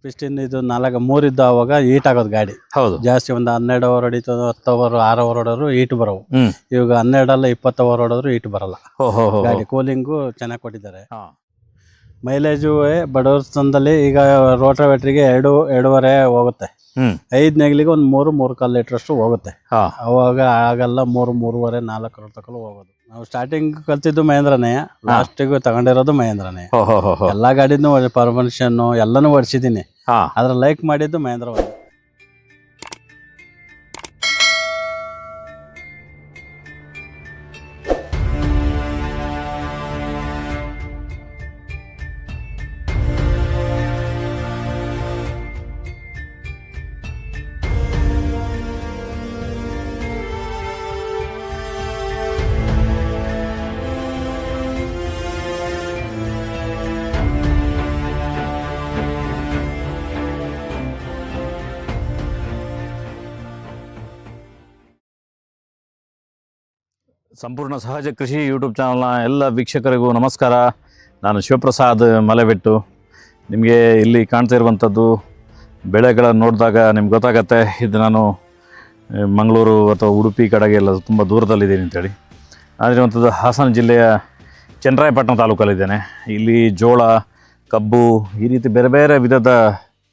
Piston ಇದು 3 ಇದ್ದು ಅವಾಗ ಹೀಟ್ ಆಗೋದು ಗಾಡಿ. ಹೌದು, ಜಾಸ್ತಿ ಒಂದು 12 ಅವರ್ ಹೊಡಿತು, 10 ಅವರ್ 6 ಅವರ್ ಹೊಡೋರು ಹೀಟ್ ಬರೋವು. ಇವಾಗ 12 ಅಲ್ಲ 20 ಅವರ್ ಹೊಡೋದ್ರು ಹೀಟ್ ಬರಲ್ಲ. ಗಾಡಿ ಕೂಲಿಂಗು ಚೆನ್ನಾಗಿ ಕೊಟ್ಟಿದ್ದಾರೆ. ಮೈಲೇಜು ಬಡವ್ರ ಸ್ಥಾನದಲ್ಲಿ ಈಗ ರೋಟಾವೇಟ್ರಿಗೆ 2.5 ಹೋಗುತ್ತೆ. 5 ನೆಗ್ಲಿಗೆ ಒಂದು 3.25 ಲೀಟರ್ ಅಷ್ಟು ಹೋಗುತ್ತೆ. ಅವಾಗ ಆಗಲ್ಲ 3.5 4 ತಕಲು ಹೋಗೋದು. ನಾವು ಸ್ಟಾರ್ಟಿಂಗ್ ಕಲ್ತಿದ್ದು ಮಹೇಂದ್ರನೇ, ಲಾಸ್ಟಿಗೂ ತಗೊಂಡಿರೋದು ಮಹೇಂದ್ರನೇ. ಎಲ್ಲಾ ಗಾಡಿನೂ ಪರ್ಮಿಷನ್ ಎಲ್ಲಾನು ಓಡಿಸಿದೀನಿ. ಅದ್ರ ಲೈಕ್ ಮಾಡಿದ್ದು ಮಹೇಂದ್ರ. ಸಂಪೂರ್ಣ ಸಹಜ ಕೃಷಿ ಯೂಟ್ಯೂಬ್ ಚಾನಲ್ನ ಎಲ್ಲ ವೀಕ್ಷಕರಿಗೂ ನಮಸ್ಕಾರ. ನಾನು ಶಿವಪ್ರಸಾದ್ ಮಲೆಬೆಟ್ಟು. ನಿಮಗೆ ಇಲ್ಲಿ ಕಾಣ್ತಾ ಇರುವಂಥದ್ದು ಬೆಳೆಗಳನ್ನು ನೋಡಿದಾಗ ನಿಮ್ಗೆ ಗೊತ್ತಾಗತ್ತೆ ಇದು ನಾನು ಮಂಗಳೂರು ಅಥವಾ ಉಡುಪಿ ಕಡೆಗೆಲ್ಲ ತುಂಬ ದೂರದಲ್ಲಿದ್ದೀನಿ ಅಂತೇಳಿ. ನಾನಿರುವಂಥದ್ದು ಹಾಸನ ಜಿಲ್ಲೆಯ ಚನ್ನರಾಯಪಟ್ಟಣ ತಾಲೂಕಲ್ಲಿದ್ದೇನೆ. ಇಲ್ಲಿ ಜೋಳ, ಕಬ್ಬು ಈ ರೀತಿ ಬೇರೆ ಬೇರೆ ವಿಧದ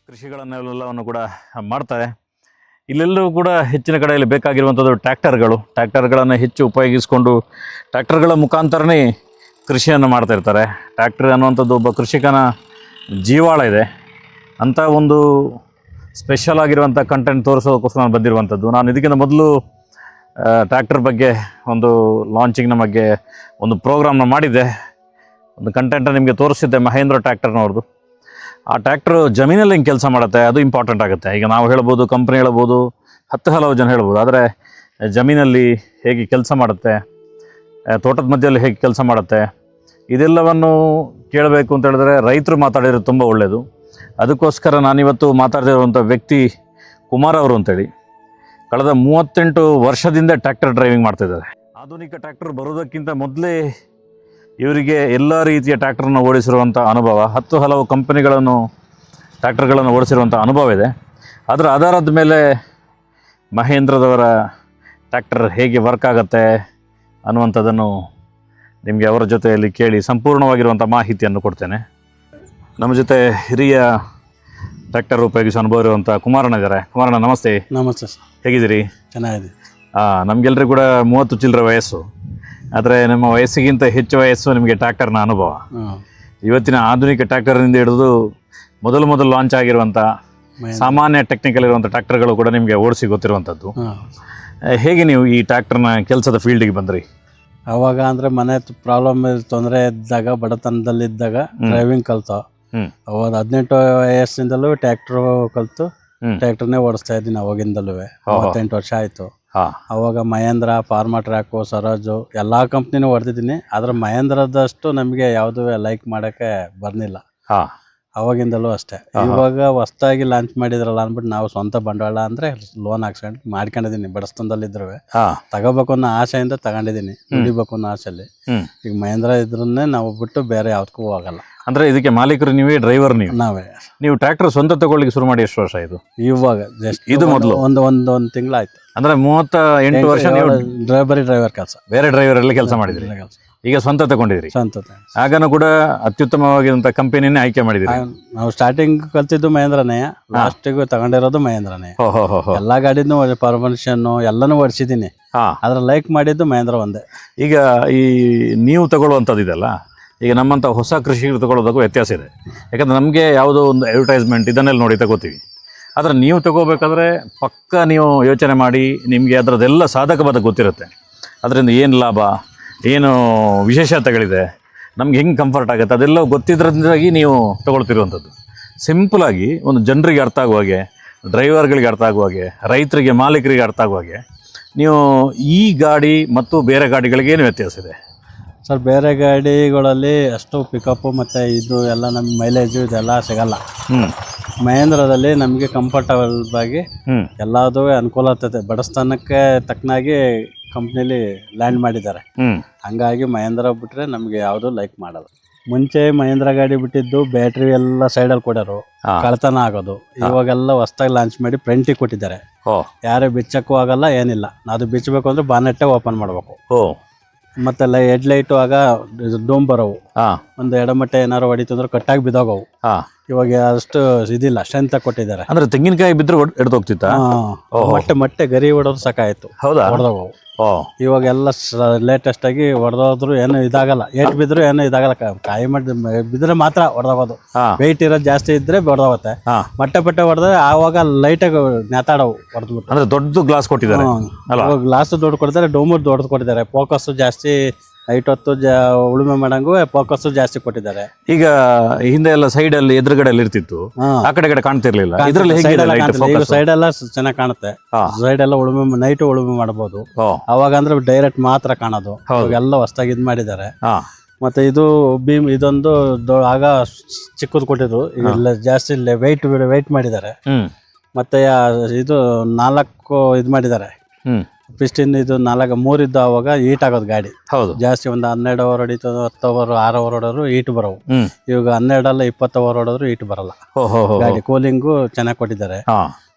ಕೃಷಿಗಳನ್ನೆಲ್ಲವನ್ನು ಕೂಡ ಮಾಡ್ತಾರೆ. ಇಲ್ಲೆಲ್ಲರೂ ಕೂಡ ಹೆಚ್ಚಿನ ಕಡೆಯಲ್ಲಿ ಬೇಕಾಗಿರುವಂಥದ್ದು ಟ್ರ್ಯಾಕ್ಟರ್ಗಳನ್ನು ಹೆಚ್ಚು ಉಪಯೋಗಿಸಿಕೊಂಡು ಟ್ರ್ಯಾಕ್ಟರ್ಗಳ ಮುಖಾಂತರನೇ ಕೃಷಿಯನ್ನು ಮಾಡ್ತಾಯಿರ್ತಾರೆ. ಟ್ರ್ಯಾಕ್ಟರ್ ಅನ್ನುವಂಥದ್ದು ಒಬ್ಬ ಕೃಷಿಕನ ಜೀವಾಳ ಇದೆ. ಅಂಥ ಒಂದು ಸ್ಪೆಷಲ್ ಆಗಿರುವಂಥ ಕಂಟೆಂಟ್ ತೋರಿಸೋದಕ್ಕೋಸ್ಕರ ನಾನು ಬಂದಿರುವಂಥದ್ದು. ನಾನು ಇದಕ್ಕಿಂತ ಮೊದಲು ಟ್ರ್ಯಾಕ್ಟರ್ ಬಗ್ಗೆ ಒಂದು ಲಾಂಚಿಂಗ್ನ ಬಗ್ಗೆ ಒಂದು ಪ್ರೋಗ್ರಾಮ್ನ ಮಾಡಿದ್ದೆ, ಒಂದು ಕಂಟೆಂಟನ್ನು ನಿಮಗೆ ತೋರಿಸಿದ್ದೆ ಮಹೇಂದ್ರ ಟ್ರ್ಯಾಕ್ಟರ್ನವ್ರದ್ದು. ಆ ಟ್ರ್ಯಾಕ್ಟ್ರು ಜಮೀನಲ್ಲಿ ಹೆಂಗೆ ಕೆಲಸ ಮಾಡುತ್ತೆ ಅದು ಇಂಪಾರ್ಟೆಂಟ್ ಆಗುತ್ತೆ. ಈಗ ನಾವು ಹೇಳ್ಬೋದು, ಕಂಪ್ನಿ ಹೇಳ್ಬೋದು, ಹಲವು ಜನ ಹೇಳ್ಬೋದು, ಆದರೆ ಜಮೀನಲ್ಲಿ ಹೇಗೆ ಕೆಲಸ ಮಾಡುತ್ತೆ, ತೋಟದ ಮಧ್ಯದಲ್ಲಿ ಹೇಗೆ ಕೆಲಸ ಮಾಡುತ್ತೆ, ಇದೆಲ್ಲವನ್ನು ಕೇಳಬೇಕು ಅಂತ ಹೇಳಿದ್ರೆ ರೈತರು ಮಾತಾಡಿರೋದು ತುಂಬ ಒಳ್ಳೆಯದು. ಅದಕ್ಕೋಸ್ಕರ ನಾನಿವತ್ತು ಮಾತಾಡ್ತಿರುವಂಥ ವ್ಯಕ್ತಿ ಕುಮಾರ್ ಅವರು ಅಂತೇಳಿ. ಕಳೆದ 38 ವರ್ಷದಿಂದ ಟ್ರ್ಯಾಕ್ಟರ್ ಡ್ರೈವಿಂಗ್ ಮಾಡ್ತಿದ್ದಾರೆ. ಆಧುನಿಕ ಟ್ರ್ಯಾಕ್ಟರ್ ಬರೋದಕ್ಕಿಂತ ಮೊದಲೇ ಇವರಿಗೆ ಎಲ್ಲ ರೀತಿಯ ಟ್ರ್ಯಾಕ್ಟರನ್ನು ಓಡಿಸಿರುವಂಥ ಅನುಭವ, ಹಲವು ಕಂಪನಿಗಳನ್ನು ಟ್ರ್ಯಾಕ್ಟರ್ಗಳನ್ನು ಓಡಿಸಿರುವಂಥ ಅನುಭವ ಇದೆ. ಅದರ ಆಧಾರದ ಮೇಲೆ ಮಹೇಂದ್ರದವರ ಟ್ರ್ಯಾಕ್ಟರ್ ಹೇಗೆ ವರ್ಕ್ ಆಗುತ್ತೆ ಅನ್ನುವಂಥದ್ದನ್ನು ನಿಮಗೆ ಅವರ ಜೊತೆಯಲ್ಲಿ ಕೇಳಿ ಸಂಪೂರ್ಣವಾಗಿರುವಂಥ ಮಾಹಿತಿಯನ್ನು ಕೊಡ್ತೇನೆ. ನಮ್ಮ ಜೊತೆ ಹಿರಿಯ ಟ್ರ್ಯಾಕ್ಟರ್ ಉಪಯೋಗಿಸುವ ಅನುಭವ ಇರುವಂಥ ಕುಮಾರಣ್ಣ ಇದ್ದಾರೆ. ಕುಮಾರಣ್ಣ ನಮಸ್ತೆ. ನಮಸ್ತೆ ಸರ್. ಹೇಗಿದ್ದೀರಿ? ಚೆನ್ನಾಗಿದೆ. ನಮಗೆಲ್ಲರಿಗೂ ಕೂಡ 30 ಚಿಲ್ಲರೆ ವಯಸ್ಸು, ಆದರೆ ನಮ್ಮ ವಯಸ್ಸಿಗಿಂತ ಹೆಚ್ಚು ವಯಸ್ಸು ನಿಮಗೆ ಟ್ರ್ಯಾಕ್ಟರ್ನ ಅನುಭವ. ಇವತ್ತಿನ ಆಧುನಿಕ ಟ್ರ್ಯಾಕ್ಟರ್ನಿಂದ ಹಿಡಿದು ಮೊದಲು ಲಾಂಚ್ ಆಗಿರುವಂಥ ಸಾಮಾನ್ಯ ಟೆಕ್ನಿಕಲ್ ಇರುವಂಥ ಟ್ರ್ಯಾಕ್ಟರ್ಗಳು ಕೂಡ ನಿಮಗೆ ಓಡಿಸಿ ಗೊತ್ತಿರುವಂಥದ್ದು. ಹೇಗೆ ನೀವು ಈ ಟ್ರ್ಯಾಕ್ಟರ್ನ ಕೆಲಸದ ಫೀಲ್ಡಿಗೆ ಬಂದ್ರಿ? ಅವಾಗ ಅಂದರೆ ಮನೆ ಪ್ರಾಬ್ಲಮ್ ತೊಂದರೆ ಇದ್ದಾಗ, ಬಡತನದಲ್ಲಿದ್ದಾಗ ಡ್ರೈವಿಂಗ್ ಕಲ್ತು ಅವಾಗ 18 ವಯಸ್ಸಿಂದಲೂ ಟ್ರ್ಯಾಕ್ಟರ್ ಕಲ್ತು ಟ್ರ್ಯಾಕ್ಟರ್ನೇ ಓಡಿಸ್ತಾ ಇದ್ದೀನಿ. ಅವಾಗಿಂದಲೂ 38 ವರ್ಷ ಆಯಿತು. ಅವಾಗ ಮಹೇಂದ್ರ, ಫಾರ್ಮಾ ಟ್ರ್ಯಾಕು, ಸ್ವರಾಜು ಎಲ್ಲ ಕಂಪ್ನಿನೂ ಹೊಡೆದಿದ್ದೀನಿ. ಆದರೆ ಮಹೇಂದ್ರದಷ್ಟು ನಮಗೆ ಯಾವುದೂ ಲೈಕ್ ಮಾಡೋಕ್ಕೆ ಬರ್ನಿಲ್ಲ. ಅವಾಗಿಂದಲೂ ಅಷ್ಟೇ. ಇವಾಗ ಹೊಸ್ದಾಗಿ ಲಾಂಚ್ ಮಾಡಿದ್ರಲ್ಲ ಅಂದ್ಬಿಟ್ಟು ನಾವು ಸ್ವಂತ ಬಂಡವಾಳ ಅಂದರೆ ಲೋನ್ ಹಾಕ್ಸ್ಕೊಂಡು ಮಾಡ್ಕೊಂಡಿದ್ದೀನಿ. ಬಡಸ್ತನದಲ್ಲಿದ್ರೂ ತಗೋಬೇಕು ಅನ್ನೋ ಆಸೆಯಿಂದ ತಗೊಂಡಿದ್ದೀನಿ, ದುಡಿಬೇಕು ಅನ್ನೋ ಆಸೆಯಲ್ಲಿ. ಈಗ ಮಹೇಂದ್ರ ಇದ್ರನ್ನೇ ನಾವು ಬಿಟ್ಟು ಬೇರೆ ಯಾವುದಕ್ಕೂ ಹೋಗಲ್ಲ. ಅಂದರೆ ಇದಕ್ಕೆ ಮಾಲೀಕರು ನೀವೇ, ಡ್ರೈವರ್ ನಾವೇ. ನೀವು ಟ್ರ್ಯಾಕ್ಟರ್ ಸ್ವಂತ ತಗೊಳ್ಳಿಕ್ಕೆ ಶುರು ಮಾಡಿ ಎಷ್ಟು ವರ್ಷ ಆಯಿತು? ಇವಾಗ ಜಸ್ಟ್ ಇದು ಮೊದಲು ಒಂದು ತಿಂಗಳಾಯ್ತು. ಅಂದರೆ 38 ವರ್ಷ ನೀವು ಡ್ರೈವರ್ ಕೆಲಸ, ಬೇರೆ ಡ್ರೈವರಲ್ಲಿ ಕೆಲಸ ಮಾಡಿದ್ರಿ. ಈಗ ಸ್ವಂತ ತಗೊಂಡಿದ್ರಿ. ಸ್ವಂತ. ಆಗನೂ ಕೂಡ ಅತ್ಯುತ್ತಮವಾಗಿರುವಂಥ ಕಂಪನಿನೇ ಆಯ್ಕೆ ಮಾಡಿದ್ರಿ. ನಾವು ಸ್ಟಾರ್ಟಿಂಗ್ ಕಲ್ತಿದ್ದು ಮಹೇಂದ್ರನೇ, ಲಾಸ್ಟಿಗೂ ತಗೊಂಡಿರೋದು ಮಹೇಂದ್ರನೇ. ಎಲ್ಲಾ ಗಾಡಿನೂ ಪರ್ಮಿಷನ್ ಎಲ್ಲಾನು ಓಡಿಸಿದೀನಿ. ಅದ್ರ ಲೈಕ್ ಮಾಡಿದ್ದು ಮಹೇಂದ್ರ ಒಂದೇ. ಈಗ ಈ ನೀವು ತಗೊಳ್ಳುವಂಥದ್ದು ಇದೆಲ್ಲ, ಈಗ ನಮ್ಮಂಥ ಹೊಸ ಕೃಷಿಕರು ತಗೊಳ್ಳೋದಕ್ಕೂ ವ್ಯತ್ಯಾಸ ಇದೆ. ಯಾಕಂದರೆ ನಮಗೆ ಯಾವುದೋ ಒಂದು ಅಡ್ವರ್ಟೈಸ್ಮೆಂಟ್ ಇದನ್ನೆಲ್ಲ ನೋಡಿ ತಗೋತೀವಿ. ಆದರೆ ನೀವು ತಗೋಬೇಕಾದ್ರೆ ಪಕ್ಕ ನೀವು ಯೋಚನೆ ಮಾಡಿ ನಿಮಗೆ ಅದರದ್ದೆಲ್ಲ ಸಾಧಕ ಬಾಧಕ ಗೊತ್ತಿರುತ್ತೆ. ಅದರಿಂದ ಏನು ಲಾಭ, ಏನು ವಿಶೇಷತೆಗಳಿದೆ, ನಮ್ಗೆ ಹೆಂಗೆ ಕಂಫರ್ಟ್ ಆಗುತ್ತೆ, ಅದೆಲ್ಲ ಗೊತ್ತಿದ್ರಿಂದಾಗಿ ನೀವು ತಗೊಳ್ತಿರುವಂಥದ್ದು. ಸಿಂಪಲಾಗಿ ಒಂದು ಜನರಿಗೆ ಅರ್ಥ ಆಗುವ ಹಾಗೆ, ಡ್ರೈವರ್ಗಳಿಗೆ ಅರ್ಥ ಆಗುವ ಹಾಗೆ, ರೈತರಿಗೆ, ಮಾಲೀಕರಿಗೆ ಅರ್ಥ ಆಗುವ ಹಾಗೆ ನೀವು ಈ ಗಾಡಿ ಮತ್ತು ಬೇರೆ ಗಾಡಿಗಳಿಗೆ ಏನು ವ್ಯತ್ಯಾಸ ಇದೆ ಸರ್? ಬೇರೆ ಗಾಡಿಗಳಲ್ಲಿ ಅಷ್ಟು ಪಿಕಪ್ಪು ಮತ್ತು ಇದು ಎಲ್ಲ ನಮ್ಮ ಮೈಲೇಜು ಇದೆಲ್ಲ ಸಿಗಲ್ಲ. ಮಹೇಂದ್ರದಲ್ಲಿ ನಮಗೆ ಕಂಫರ್ಟಬಲ್ ಆಗಿ ಎಲ್ಲದೂ ಅನುಕೂಲ ಆಗ್ತದೆ. ಬಡಸ್ಥಾನಕ್ಕೆ ತಕ್ಕನಾಗಿ ಕಂಪ್ನಿಲಿ ಲ್ಯಾಂಡ್ ಮಾಡಿದ್ದಾರೆ. ಹಂಗಾಗಿ ಮಹೇಂದ್ರ ಬಿಟ್ಟರೆ ನಮಗೆ ಯಾವುದು ಲೈಕ್ ಮಾಡಲ್ಲ. ಮುಂಚೆ ಮಹೇಂದ್ರ ಗಾಡಿ ಬಿಟ್ಟಿದ್ದು ಬ್ಯಾಟ್ರಿ ಎಲ್ಲ ಸೈಡಲ್ಲಿ ಕೊಡೋರು, ಕಳ್ತನ ಆಗೋದು. ಇವಾಗೆಲ್ಲ ಹೊಸ್ದಾಗಿ ಲಾಂಚ್ ಮಾಡಿ ಫ್ರಂಟಿಗೆ ಕೊಟ್ಟಿದ್ದಾರೆ. ಯಾರೇ ಬಿಚ್ಚಕ್ಕೂ ಆಗಲ್ಲ, ಏನಿಲ್ಲ. ಅದು ಬಿಚ್ಚಬೇಕು ಅಂದ್ರೆ ಬಾನೆಟ್ಟೆ ಓಪನ್ ಮಾಡಬೇಕು. ಮತ್ತೆಲ್ಲ ಹೆಡ್ ಲೈಟು ಆಗ ಡೋಮ್ ಬರೋವು, ಒಂದು ಎಡಮಟ್ಟೆ ಏನಾರು ಹೊಡಿತು ಅಂದ್ರೆ ಕಟ್ಟಾಗಿ ಬಿದ್ದೋಗವು. ಇವಾಗ ಅಷ್ಟು ಇದಿಲ್ಲ, ಸ್ಟ್ರೆಂತ್ ಕೊಟ್ಟಿದ್ದಾರೆ. ಅಂದ್ರೆ ತೆಂಗಿನಕಾಯಿ ಬಿದ್ರೆ ಎಡ್ದೋಗ್ತಿತ್ತ? ಮಟ್ಟೆ ಗರಿ ಹೊಡೋದು ಸಾಕಾಯ್ತು, ಹೊಡೆದೋಗವು. ಇವಾಗೆಲ್ಲ ಲೇಟೆಸ್ಟ್ ಆಗಿ ಹೊಡೆದೋದ್ರು ಏನು ಇದಾಗಲ್ಲ, ಏಟ್ ಬಿದ್ರು ಏನು ಇದಾಗಲ್ಲ. ಕಾಯಿ ಮಾಡಿ ಬಿದ್ರೆ ಮಾತ್ರ ಹೊಡೆದೋಗೋದು. ವೆಯ್ಟ್ ಇರೋದು ಜಾಸ್ತಿ ಇದ್ರೆ ಹೊಡೆದೋಗುತ್ತೆ. ಮಟ್ಟೆ ಹೊಡೆದ್ರೆ ಆವಾಗ ಲೈಟಾಗಿ ನೇತಾಡವು ಹೊಡೆದ್ಬಿಟ್ಟು. ಅಂದ್ರೆ ದೊಡ್ಡ ಗ್ಲಾಸ್ ಕೊಟ್ಟಿದ್ದಾರೆ, ಗ್ಲಾಸ್ ದೊಡ್ಡ ಕೊಡ್ತಾರೆ, ಡೋಮರ್ ದೊಡ್ಡದು ಕೊಟ್ಟಿದ್ದಾರೆ. ಫೋಕಸ್ ಜಾಸ್ತಿ, ಹೈಟ್ ಹೊತ್ತು ಉಳುಮೆ ಮಾಡಂಗೂ ಫೋಕಸ್ ಜಾಸ್ತಿ ಕೊಟ್ಟಿದ್ದಾರೆ. ಈಗ ಹಿಂದೆ ಎಲ್ಲ ಸೈಡ್ ಅಲ್ಲಿ ಎದುರುಗಡೆ ಇರ್ತಿತ್ತು, ಆ ಕಡೆ ಕಾಣ್ತಿರ್ಲಿಲ್ಲ. ಇದ್ರಲ್ಲಿ ಸೈಡ್ ಎಲ್ಲ ಚೆನ್ನಾಗಿ ಕಾಣುತ್ತೆ. ಸೈಡ್ ಎಲ್ಲ ಉಳುಮೆ ನೈಟ್ ಉಳುಮೆ ಮಾಡಬಹುದು. ಅವಾಗ ಅಂದ್ರೆ ಡೈರೆಕ್ಟ್ ಮಾತ್ರ ಕಾಣೋದು. ಎಲ್ಲ ಹೊಸದಾಗಿ ಇದ್ ಮಾಡಿದ್ದಾರೆ. ಮತ್ತೆ ಇದು ಬೀಮ್ ಇದೊಂದು ಆಗ ಚಿಕ್ಕದು ಕೊಟ್ಟಿದ್ರು, ಇಲ್ಲ ಜಾಸ್ತಿ ವೆಯ್ಟ್ ಮಾಡಿದ್ದಾರೆ. ಮತ್ತೆ ಇದು 4 ಇದು ಮಾಡಿದ್ದಾರೆ ಪಿಸ್ಟಿನ್. ಇದು 3 ಇದ್ದು ಅವಾಗ ಹೀಟ್ ಆಗೋದು ಗಾಡಿ ಜಾಸ್ತಿ. ಒಂದು 12 ಅವರ್ ಹೊಡಿತು, 10 ಅವರ್ 6 ಅವರ್ ಹೊಡೋರು ಹೀಟ್ ಬರೋವು. ಇವಾಗ 12 ಅಲ್ಲ 20 ಅವರ್ ಹೊಡೋದ್ರು ಹೀಟ್ ಬರಲ್ಲ ಗಾಡಿ. ಕೂಲಿಂಗು ಚೆನ್ನಾಗಿ ಕೊಟ್ಟಿದ್ದಾರೆ.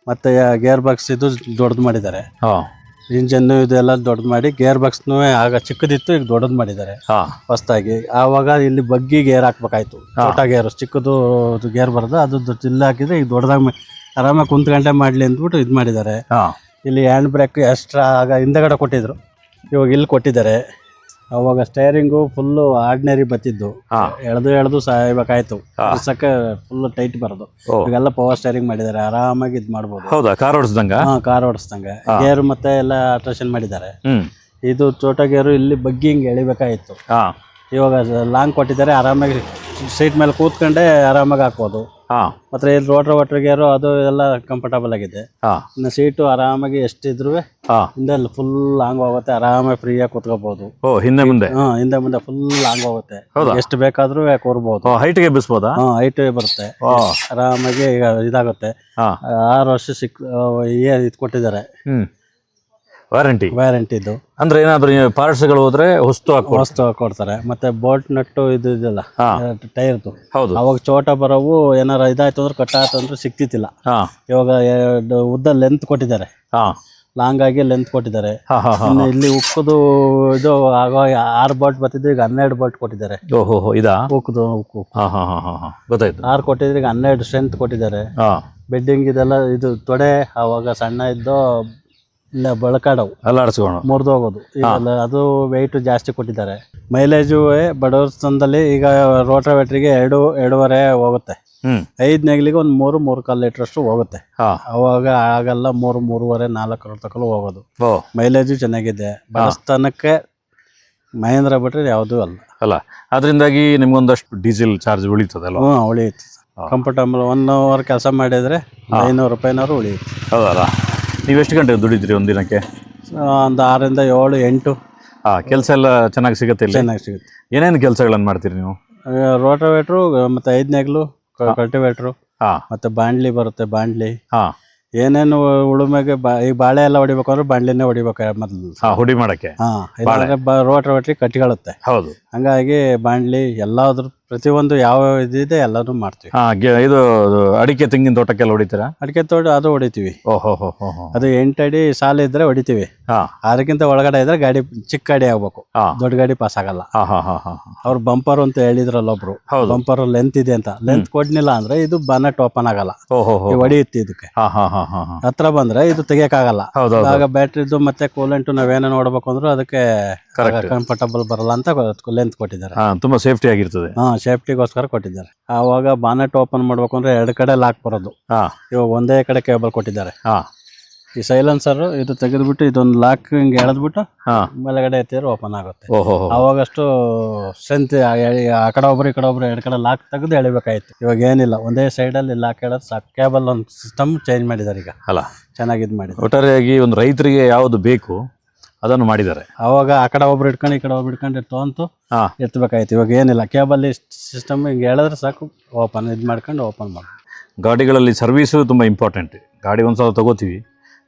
ಮತ್ತೆ ಗೇರ್ ಬಾಕ್ಸ್ ಇದು ದೊಡ್ಡದು ಮಾಡಿದ್ದಾರೆ. ಇಂಜನ್ ಇದೆಲ್ಲ ದೊಡ್ಡದು ಮಾಡಿ, ಗೇರ್ ಬಾಕ್ಸ್ನು ಆಗ ಚಿಕ್ಕದಿತ್ತು, ಈಗ ದೊಡ್ಡದು ಮಾಡಿದ್ದಾರೆ ಹೊಸದಾಗಿ. ಆವಾಗ ಇಲ್ಲಿ ಬಗ್ಗಿ ಗೇರ್ ಹಾಕ್ಬೇಕಾಯ್ತು, ಛೋಟಾ ಗೇರ್. ಚಿಕ್ಕದು ಗೇರ್ ಬರೋದು, ಅದು ಚಿಲ್ಲ ಹಾಕಿದ್ರೆ ಈಗ ದೊಡ್ಡದಾಗಿ ಆರಾಮಾಗಿ ಕುಂತ್ಗಂಟೆ ಮಾಡ್ಲಿ ಅಂದ್ಬಿಟ್ಟು ಇದು ಮಾಡಿದ್ದಾರೆ. ಇಲ್ಲಿ ಹ್ಯಾಂಡ್ ಬ್ರೇಕ್ ಎಕ್ಸ್ಟ್ರಾ ಆಗ ಹಿಂದಗಡೆ ಕೊಟ್ಟಿದ್ರು, ಇವಾಗ ಇಲ್ಲಿ ಕೊಟ್ಟಿದ್ದಾರೆ. ಅವಾಗ ಸ್ಟೈರಿಂಗು ಫುಲ್ಲು ಆರ್ಡಿನರಿ ಬತ್ತಿದ್ದು, ಎಳೆದು ಸಾಯ್ಬೇಕಾಯ್ತು. ಫುಲ್ ಟೈಟ್ ಬರೋದು. ಇವಾಗೆಲ್ಲ ಪವರ್ ಸ್ಟೈರಿಂಗ್ ಮಾಡಿದ್ದಾರೆ, ಆರಾಮಾಗಿ ಇದು ಮಾಡ್ಬೋದು. ಕಾರ್ ಓಡಿಸ್ದಂಗೆ ಗೇರ್ ಮತ್ತೆ ಎಲ್ಲ ಆಲ್ಟ್ರೇಷನ್ ಮಾಡಿದ್ದಾರೆ. ಇದು ಚೋಟ ಗೇರು ಇಲ್ಲಿ ಬಗ್ಗಿ ಹಿಂಗೆ ಎಳಿಬೇಕಾಯ್ತು. ಇವಾಗ ಲಾಂಗ್ ಕೊಟ್ಟಿದ್ದಾರೆ, ಆರಾಮಾಗಿ ಸೀಟ್ ಮೇಲೆ ಕೂತ್ಕೊಂಡೆ ಆರಾಮಾಗಿ ಹಾಕ್ಬೋದು. ಮತ್ತೆ ಇಲ್ಲಿ ರೋಟ್ರ್ ಗೇರು ಅದು ಎಲ್ಲ ಕಂಫರ್ಟಬಲ್ ಆಗಿದೆ. ಇನ್ನು ಸೀಟು ಆರಾಮಾಗಿ ಎಷ್ಟಿದ್ರು ಹಿಂದೆ ಫುಲ್ ಲಾಂಗ್ ಹೋಗುತ್ತೆ, ಆರಾಮಾಗಿ ಫ್ರೀಯಾಗಿ ಕೂತ್ಕೋಬಹುದು. ಹಿಂದೆ ಮುಂದೆ ಫುಲ್ ಲಾಂಗ್ ಹೋಗುತ್ತೆ, ಎಷ್ಟು ಬೇಕಾದ್ರೂ ಕೂರ್ಬಹುದು. ಹೈಟ್ ಹೈಟ್ ಬರುತ್ತೆ, ಆರಾಮಾಗಿ ಇದಾಗುತ್ತೆ. 6 ವರ್ಷ ಇದು ಕೊಟ್ಟಿದ್ದಾರೆ ವ್ಯಾರಂಟಿ. ಇದು ಅಂದ್ರೆ ಏನಾದ್ರು ಪಾರ್ಟ್ಸ್ ಗಳು ಹೋದ್ರೆ ಹೊಸ್ತು ಕೊಡ್ತಾರೆ. ಮತ್ತೆ ಬೋಲ್ಟ್ ನಟ್ಟು ಇದು ಇದೆಲ್ಲ ಟೈರ್ದು, ಅವಾಗ ಚೋಟ ಬರೋವು ಏನಾರ ಇದಾಯ್ತು ಅಂದ್ರೆ ಕಟ್ಟಾಯ್ತು ಅಂದ್ರೆ ಸಿಕ್ತಿತ್ತಿಲ್ಲ. ಇವಾಗ ಉದ್ದ ಲೆಂತ್ ಕೊಟ್ಟಿದ್ದಾರೆ, ಲಾಂಗ್ ಆಗಿ ಲೆಂತ್ ಕೊಟ್ಟಿದ್ದಾರೆ. ಇಲ್ಲಿ ಉಕ್ಕದು ಇದು ಆಗೋ 6 ಬೋಲ್ಟ್ ಬರ್ತಿದ್ದು, ಈಗ 12 ಬೋಲ್ಟ್ ಕೊಟ್ಟಿದ್ದಾರೆ. ಉಕ್ಕದು 6 ಕೊಟ್ಟಿದ್ರೆ ಈಗ 12 ಸ್ಟ್ರೆಂತ್ ಕೊಟ್ಟಿದ್ದಾರೆ. ಬೆಡ್ಡಿಂಗ್ ಇದೆಲ್ಲ ಇದು ತೊಡೆ ಅವಾಗ ಸಣ್ಣ ಇದ್ದು ಇಲ್ಲ ಬಳಕಾಡವು ಮುರಿದೋಗೋದು. ಈಗ ಅದು ವೆಯ್ಟ್ ಜಾಸ್ತಿ ಕೊಟ್ಟಿದ್ದಾರೆ. ಮೈಲೇಜು ಬಡವ್ರ ಸ್ಥಾನದಲ್ಲಿ ಈಗ ರೋಟಾವೇಟ್ರಿಗೆ 2.5 ಹೋಗುತ್ತೆ. 5 ನೆಗ್ಲಿಗೆ ಒಂದು 3.25 ಲೀಟರ್ ಅಷ್ಟು ಹೋಗುತ್ತೆ. ಅವಾಗ ಆಗಲ್ಲ 3.5 4 ತಕಲು ಹೋಗೋದು. ಮೈಲೇಜು ಚೆನ್ನಾಗಿದೆ. ಬಡಸ್ಥಾನಕ್ಕೆ ಮಹೇಂದ್ರ ಬಿಟ್ರೆ ಯಾವುದೂ ಅಲ್ಲ. ಅದರಿಂದಾಗಿ ನಿಮ್ಗೊಂದಷ್ಟು ಡೀಸೆಲ್ ಚಾರ್ಜ್ ಉಳಿತದಲ್ಲ? ಉಳಿಯುತ್ತೆ. ಕಂಫರ್ಟಬಲ್ 1 ಅವರ್ ಕೆಲಸ ಮಾಡಿದ್ರೆ 500 ರೂಪಾಯಿನಾರು ಉಳಿಯುತ್ತೆ. ಹೌದಲ್ಲ. ನೀವು ಎಷ್ಟು ಗಂಟೆ ದುಡಿದ್ರಿ ಒಂದಿನಕ್ಕೆ? ಒಂದು 6 ರಿಂದ 7 8. ಕೆಲಸ ಎಲ್ಲ ಚೆನ್ನಾಗಿ ಸಿಗುತ್ತೆ? ಚೆನ್ನಾಗಿ ಸಿಗುತ್ತೆ. ಏನೇನು ಕೆಲಸಗಳನ್ನು ಮಾಡ್ತೀರಿ ನೀವು? ರೋಟಾವೇಟ್ರು, ಮತ್ತೆ 5 ನೆಗ್ಲು, ಕಲ್ಟಿವೇಟ್ರು, ಮತ್ತೆ ಬಾಂಡ್ಲಿ ಬರುತ್ತೆ. ಬಾಂಡ್ಲಿ ಏನೇನು ಉಳುಮೆಗೆ ಈ ಬಾಳೆ ಎಲ್ಲ ಹೊಡಿಬೇಕು ಅಂದ್ರೆ ಬಾಂಡ್ಲಿನೇ ಹೊಡಿಬೇಕು ಮೊದಲು ಹುಡಿ ಮಾಡಕ್ಕೆ. ರೋಟಾವೇಟ್ರಿಗೆ ಕಟ್ಟಿಕೊಳ್ಳುತ್ತೆ. ಹಂಗಾಗಿ ಬಾಂಡ್ಲಿ ಎಲ್ಲಾದ್ರೂ ಪ್ರತಿಯೊಂದು ಯಾವ ಇದಿದೆ ಎಲ್ಲಾನು ಮಾಡ್ತೀವಿ. ಇದು ಅಡಿಕೆ ತೆಂಗಿನ ತೋಟಕ್ಕೆಲ್ಲ ಹೊಡಿತೀರಾ? ಅಡಿಕೆ ತೋಟ ಅದು ಹೊಡಿತೀವಿ. ಅದು 8 ಅಡಿ ಸಾಲ ಇದ್ರೆ ಹೊಡಿತೀವಿ. 6ಕ್ಕಿಂತ ಒಳಗಡೆ ಇದ್ರೆ ಗಾಡಿ ಚಿಕ್ಕ ಗಾಡಿ ಆಗ್ಬೇಕು, ದೊಡ್ಡ ಗಾಡಿ ಪಾಸ್ ಆಗಲ್ಲ. ಅವ್ರು ಬಂಪರ್ ಅಂತ ಹೇಳಿದ್ರಲ್ಲ ಒಬ್ರು, ಬಂಪರ್ ಲೆಂತ್ ಇದೆ ಅಂತ. ಲೆಂತ್ ಕೊಡ್ನಿಲ್ಲ ಅಂದ್ರೆ ಇದು ಬಾನೆಟ್ ಓಪನ್ ಆಗಲ್ಲ, ಹೊಡಿಯುತ್ತೆ. ಇದಕ್ಕೆ ಹತ್ರ ಬಂದ್ರೆ ಇದು ತೆಗಿಯಕ್ಕಾಗಲ್ಲ. ಆಗ ಬ್ಯಾಟ್ರಿದು ಮತ್ತೆ ಕೂಲೆಂಟ್ ನಾವೇನೋ ನೋಡ್ಬೇಕು ಅಂದ್ರೂ ಅದಕ್ಕೆ ಕಂಫರ್ಟಬಲ್ ಬರಲ್ಲ ಅಂತ ಲೆಂತ್ ಕೊಟ್ಟಿದ್ದಾರೆ. ತುಂಬಾ ಸೇಫ್ಟಿ ಆಗಿರ್ತದೆ. ಸೇಫ್ಟಿಗೋಸ್ಕರ ಕೊಟ್ಟಿದ್ದಾರೆ. ಆವಾಗ ಬಾನೆಟ್ ಓಪನ್ ಮಾಡ್ಬೇಕು ಅಂದ್ರೆ 2 ಕಡೆ ಲಾಕ್ ಬರೋದು. ಇವಾಗ ಒಂದೇ ಕಡೆ ಕೇಬಲ್ ಕೊಟ್ಟಿದ್ದಾರೆ. ಈ ಸೈಲೆನ್ಸರ್ ಇದು ತೆಗೆದ್ಬಿಟ್ಟು ಇದೊಂದು ಲಾಕ್ ಹಿಂಗೆ ಎಳೆದ್ಬಿಟ್ಟು ಮೇಲೆಗಡೆ ಎತ್ತಿದ್ರೆ ಓಪನ್ ಆಗುತ್ತೆ. ಅವಾಗಷ್ಟು ಸ್ಟ್ರೆಂತ್ ಆ ಕಡೆ ಒಬ್ರು ಈ ಕಡೆ ಒಬ್ರು 2 ಕಡೆ ಲಾಕ್ ತೆಗೆದು ಎಳಿಬೇಕಾಯ್ತು. ಇವಾಗ ಏನಿಲ್ಲ, ಒಂದೇ ಸೈಡಲ್ಲಿ ಲಾಕ್ ಎಳೆದು ಸಾಕು. ಕೇಬಲ್ ಒಂದು ಸಿಸ್ಟಮ್ ಚೇಂಜ್ ಮಾಡಿದ್ದಾರೆ ಈಗ. ಚೆನ್ನಾಗಿದ್ ಮಾಡಿದ್ದಾರೆ. ಒಟ್ಟಾರೆಯಾಗಿ ಒಂದು ರೈತರಿಗೆ ಯಾವುದು ಬೇಕು ಅದನ್ನು ಮಾಡಿದ್ದಾರೆ. ಅವಾಗ ಆ ಕಡೆ ಒಬ್ರು ಇಟ್ಕೊಂಡು ಈ ಕಡೆ ಒಬ್ರು ಇಟ್ಕೊಂಡು ತೊಂತು ಎತ್ತಬೇಕಾಯ್ತು. ಇವಾಗ ಏನಿಲ್ಲ, ಕೇಬಲ್ ಸಿಸ್ಟಮ್ ಹಿಂಗೆ ಹೇಳಿದ್ರೆ ಸಾಕು, ಓಪನ್ ಇದು ಮಾಡ್ಕೊಂಡು ಓಪನ್ ಮಾಡಿ. ಗಾಡಿಗಳಲ್ಲಿ ಸರ್ವೀಸು ತುಂಬ ಇಂಪಾರ್ಟೆಂಟ್. ಗಾಡಿ ಒಂದ್ಸಲ ತಗೋತೀವಿ,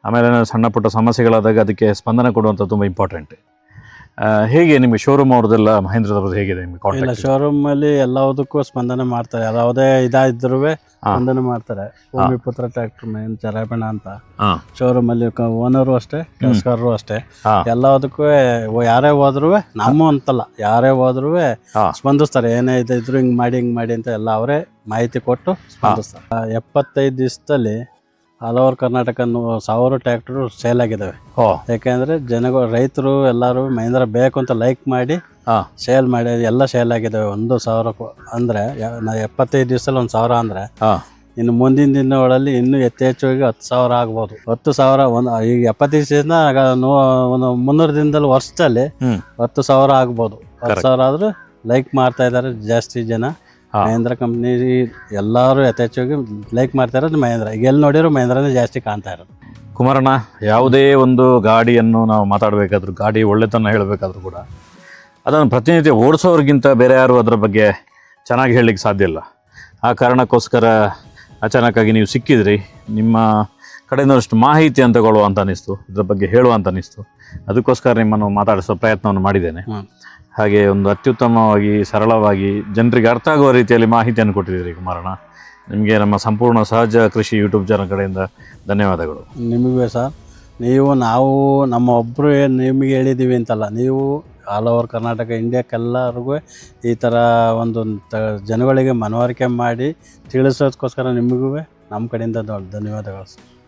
ಆಮೇಲೆ ಸಣ್ಣ ಪುಟ್ಟ ಸಮಸ್ಯೆಗಳಾದಾಗ ಅದಕ್ಕೆ ಸ್ಪಂದನೆ ಕೊಡುವಂಥ ತುಂಬ ಇಂಪಾರ್ಟೆಂಟ್. ಹೇಗೆ ನಿಮಗೆ ಶೋರೂಮ್ ಅವ್ರದ್ದೆಲ್ಲ ಮಹೇಂದ್ರದವ್ರದ್ದು ಹೇಗಿದೆ ನಿಮಗೆ ಇಲ್ಲ ಕಾಂಟ್ಯಾಕ್ಟ್? ಶೋರೂಮ್ ಅಲ್ಲಿ ಎಲ್ಲದಕ್ಕೂ ಸ್ಪಂದನೆ ಮಾಡ್ತಾರೆ, ಯಾವುದೇ ಇದಾದ್ರೂ ಸ್ಪಂದನೆ ಮಾಡ್ತಾರೆ. ಭೂಮಿಪುತ್ರ ಟ್ರ್ಯಾಕ್ಟರ್ ಮೇನ್ ಚರಾಪಣ ಅಂತ ಹಾಂ ಶೋರೂಮ್ ಅಲ್ಲಿ ಓನರು ಅಷ್ಟೇ, ಕೆಲಸಗಾರರು ಅಷ್ಟೇ, ಹಾಂ ಎಲ್ಲದಕ್ಕೂ ಯಾರೇ ಹೋದ್ರು ನಮ್ಮ ಅಂತಲ್ಲ, ಯಾರೇ ಹೋದ್ರು ಹಾಂ ಸ್ಪಂದಿಸ್ತಾರೆ. ಏನೇ ಇದ್ರು ಹಿಂಗ್ ಮಾಡಿ ಅಂತ ಎಲ್ಲ ಅವರೇ ಮಾಹಿತಿ ಕೊಟ್ಟು ಸ್ಪಂದಿಸ್ತಾರೆ. 75 ದಿವಸದಲ್ಲಿ all over Karnataka 1000 tractor sale ಆಗಿದ್ದಾವೆ. ಓ ಯಾಕೆಂದ್ರೆ ಜನಗಳು ರೈತರು ಎಲ್ಲರೂ ಮಹೇಂದ್ರ ಬೇಕು ಅಂತ ಲೈಕ್ ಮಾಡಿ ಹಾಂ ಸೇಲ್ ಮಾಡಿ ಎಲ್ಲ ಸೇಲ್ ಆಗಿದ್ದಾವೆ. 1,000 ಅಂದ್ರೆ 75 ದಿವಸದಲ್ಲಿ 1,000 ಅಂದ್ರೆ ಹಾಂ ಇನ್ನು ಮುಂದಿನ ದಿನಗಳಲ್ಲಿ ಇನ್ನೂ ಯಥೇಚ್ಛವಾಗಿ 10,000 ಆಗ್ಬೋದು. 10,000 ಈಗ 75 ದಿವಸದಿಂದ ಒಂದು 300 ದಿನದಲ್ಲಿ ವರ್ಷದಲ್ಲಿ 10,000 ಆಗ್ಬೋದು. 10,000 ಆದ್ರೂ ಲೈಕ್ ಮಾಡ್ತಾ ಇದ್ದಾರೆ ಜಾಸ್ತಿ ಜನ. ಮಹೇಂದ್ರ ಕಂಪ್ನಿ ಎಲ್ಲರೂ ಯಥೇಚ್ಛವಾಗಿ ಲೈಕ್ ಮಾಡ್ತಾ ಇರೋದು ಮಹೇಂದ್ರ. ಈಗ ಎಲ್ಲಿ ನೋಡಿರೋ ಮಹೇಂದ್ರನೇ ಜಾಸ್ತಿ ಕಾಣ್ತಾ ಇರೋದು. ಕುಮಾರಣ್ಣ, ಯಾವುದೇ ಒಂದು ಗಾಡಿಯನ್ನು ನಾವು ಮಾತಾಡಬೇಕಾದ್ರೂ, ಗಾಡಿ ಒಳ್ಳೆತನ ಹೇಳಬೇಕಾದ್ರೂ ಕೂಡ ಅದನ್ನು ಪ್ರತಿನಿತ್ಯ ಓಡಿಸೋರಿಗಿಂತ ಬೇರೆ ಯಾರು ಅದರ ಬಗ್ಗೆ ಚೆನ್ನಾಗಿ ಹೇಳಲಿಕ್ಕೆ ಸಾಧ್ಯ ಇಲ್ಲ. ಆ ಕಾರಣಕ್ಕೋಸ್ಕರ ಅಚಾನಕ್ಕಾಗಿ ನೀವು ಸಿಕ್ಕಿದ್ರಿ, ನಿಮ್ಮ ಕಡೆಯಿಂದಷ್ಟು ಮಾಹಿತಿ ಅಂತ ತಗೊಳ್ಳುವ ಅಂತ ಅನ್ನಿಸ್ತು, ಇದ್ರ ಬಗ್ಗೆ ಹೇಳುವ ಅಂತ ಅನ್ನಿಸ್ತು. ಅದಕ್ಕೋಸ್ಕರ ನಿಮ್ಮನ್ನು ಮಾತಾಡಿಸೋ ಪ್ರಯತ್ನವನ್ನು ಮಾಡಿದ್ದೇನೆ. ಹಾಗೆ ಒಂದು ಅತ್ಯುತ್ತಮವಾಗಿ ಸರಳವಾಗಿ ಜನರಿಗೆ ಅರ್ಥ ಆಗುವ ರೀತಿಯಲ್ಲಿ ಮಾಹಿತಿಯನ್ನು ಕೊಟ್ಟಿದ್ದೀರಿ ಕುಮಾರಣ್ಣ. ನಿಮಗೆ ನಮ್ಮ ಸಂಪೂರ್ಣ ಸಹಜ ಕೃಷಿ ಯೂಟ್ಯೂಬ್ ಚಾನಲ್ ಕಡೆಯಿಂದ ಧನ್ಯವಾದಗಳು. ನಿಮಗೂ ಸರ್, ನಾವು ನಮ್ಮ ಒಬ್ಬರು ನಿಮಗೆ ಹೇಳಿದ್ದೀವಿ ಅಂತಲ್ಲ, ನೀವು ಆಲ್ ಓವರ್ ಕರ್ನಾಟಕ ಇಂಡಿಯಾಕ್ಕೆಲ್ಲರಿಗೂ ಈ ಥರ ಒಂದು ಜನಗಳಿಗೆ ಮನವರಿಕೆ ಮಾಡಿ ತಿಳಿಸೋದಕ್ಕೋಸ್ಕರ ನಿಮಗೂ ನಮ್ಮ ಕಡೆಯಿಂದ ಧನ್ಯವಾದಗಳು ಸರ್.